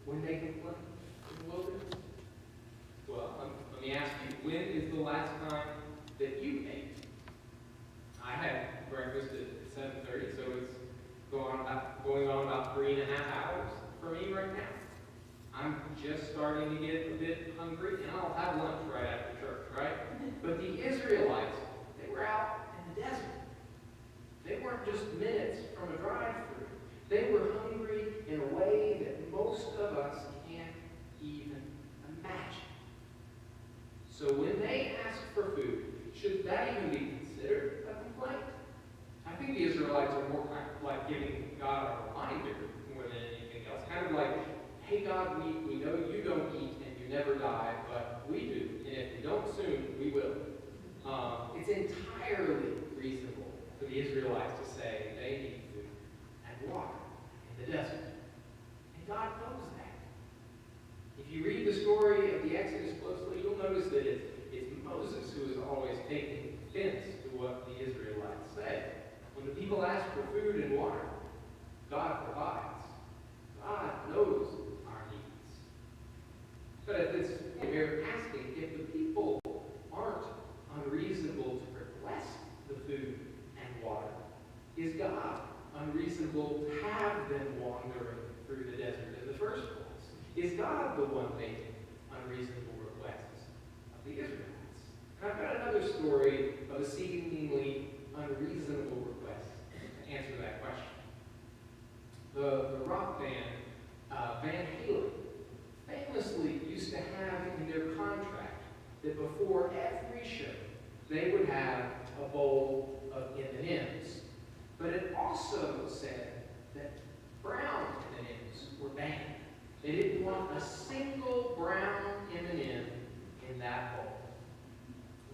when they complain in the wilderness? Well, let me ask you, when is the last time that you ate? I had breakfast at 7:30, so it's going on about 3.5 hours for me right now. I'm just starting to get a bit hungry, and I'll have lunch right after church, right? But the Israelites, they were out in the desert. They weren't just minutes from a drive-thru. They were hungry in a way that most of us can't even imagine. So when they ask for food, should that even be considered a complaint? I think the Israelites are more kind of like giving God a reminder more than anything else. Kind of like, hey God, we know you don't eat and you never die, but we do. And if we don't soon, we will. It's entirely reasonable for the Israelites to say they need food and water in the desert. And God knows that. If you read the story of the Exodus closely, you'll notice that it's Moses who is always taking offense to what the Israelites say. When the people ask for food and water, God provides. God knows our needs. But at this point, we're asking if the people aren't unreasonable to request the food and water, is God unreasonable to have them wandering through the desert in the first place? Is God the one making unreasonable requests of the Israelites? And I've got another story of a seemingly unreasonable request to answer that question. The rock band, Van Halen, famously used to have in their contract that before every show, they would have a bowl of M&Ms. But it also said that brown M&Ms were banned. They didn't want a single brown M&M in that bowl.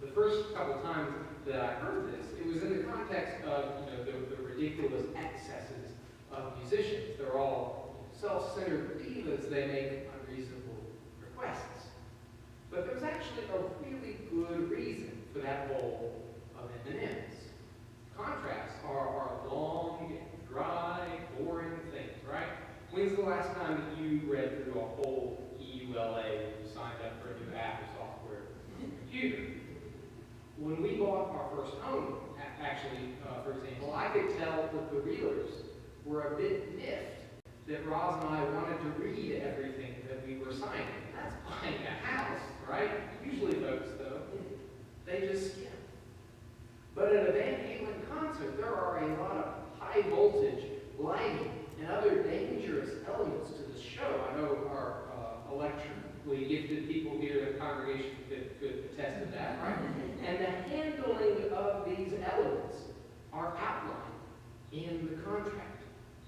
The first couple times that I heard this, it was in the context of the ridiculous excesses of musicians. They're all self-centered divas. They make unreasonable requests. But there's actually a really good reason for that bowl of M&Ms. Contracts are long, dry, boring things, right? When's the last time that you read through a whole EULA when you signed up for a new app or software computer? When we bought our first home, actually, for example, I could tell that the realtors were a bit miffed that Roz and I wanted to read everything that we were signing. That's buying a house, right? Usually folks, though, they just skim. But at a Van Halen concert, there are a lot of high voltage lighting and other dangerous elements to the show. I know our electrically gifted people here in the congregation could attest to that, right? And the handling of these elements are outlined in the contract.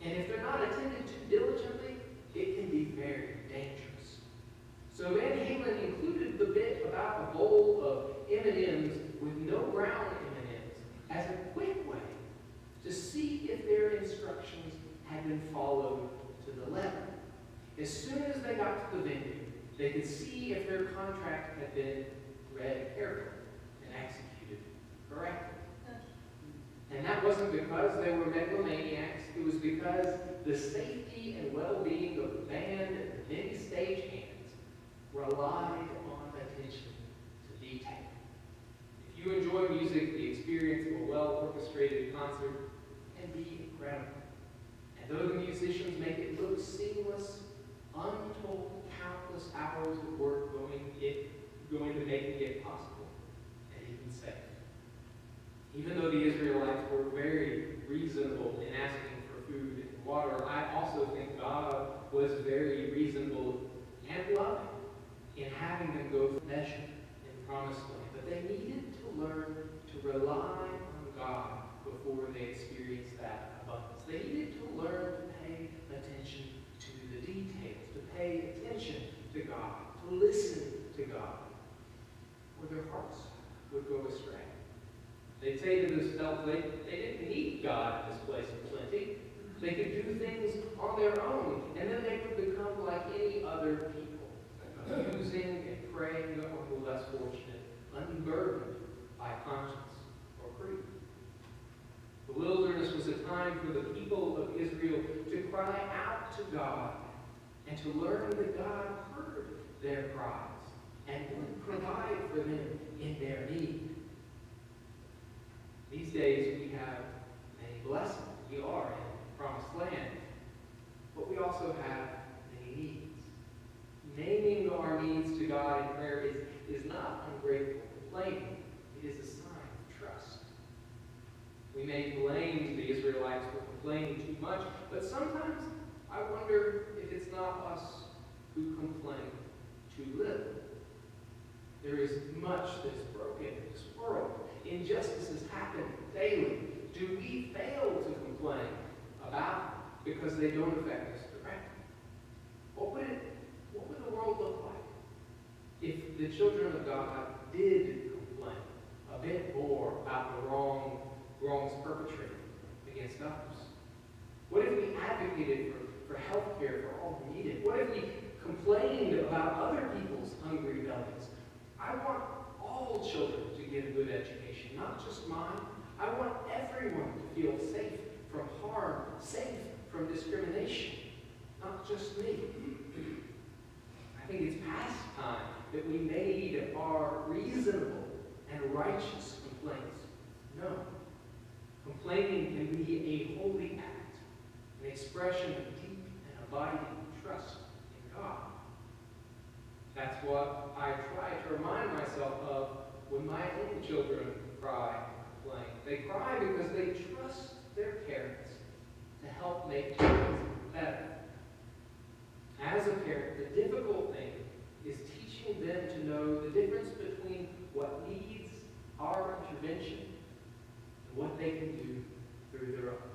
And if they're not attended to diligently, it can be very dangerous. So Van Halen included the bit about a bowl of M&Ms with no brown M&Ms as a quick way to see if their instructions had been followed to the letter. As soon as they got to the venue, they could see if their contract had been read carefully and executed correctly. And that wasn't because they were megalomaniacs. It was because the safety and well-being of the band and the many stagehands relied on attention to detail. If you enjoy music, the experience of a well-orchestrated concert can be incredible. And though the musicians make it look seamless, untold countless hours of work going to making it possible and even safe. Even though the Israelites were very reasonable in asking for food and water, I also think God was very reasonable and loving in having them go for measure in the promised land. But they needed to learn to rely on God before they experienced that abundance. They needed to learn to pay attention to the details, to pay attention to God, to listen to God, or their hearts would go astray. They'd say to themselves they didn't need God in this place of plenty. They could do things on their own, and then they would become like any other people, abusing and praying on the less fortunate, unburdened by conscience or greed. The wilderness was a time for the people of Israel to cry out to God and to learn that God heard their cries and would provide for them in their need. These days we have many blessings. We are in the promised land, but we also have many needs. Naming our needs to God in prayer is not ungrateful complaining. It is a sign of trust. We may blame the Israelites for complaining too much, but sometimes I wonder if it's not us who complain too little. There is much that's broken in this world. Injustices happen daily. Do we fail to complain about it because they don't affect us directly? What would the world look like if the children of God did complain a bit more about the wrongs perpetrated against others? What if we advocated for health care for all who need it? What if we complained about other people's hungry bellies? I want all children to get a good education, not just mine. I want everyone to feel safe from harm, safe from discrimination, not just me. I think it's past time that we made our reasonable and righteous complaints known. Complaining can be a holy act, an expression of deep and abiding trust in God. That's what I try to remind myself of when my own children cry and complain. They cry because they trust their parents to help make things better. As a parent, the difficult thing is teaching them to know the difference between what needs our intervention and what they can do through their own.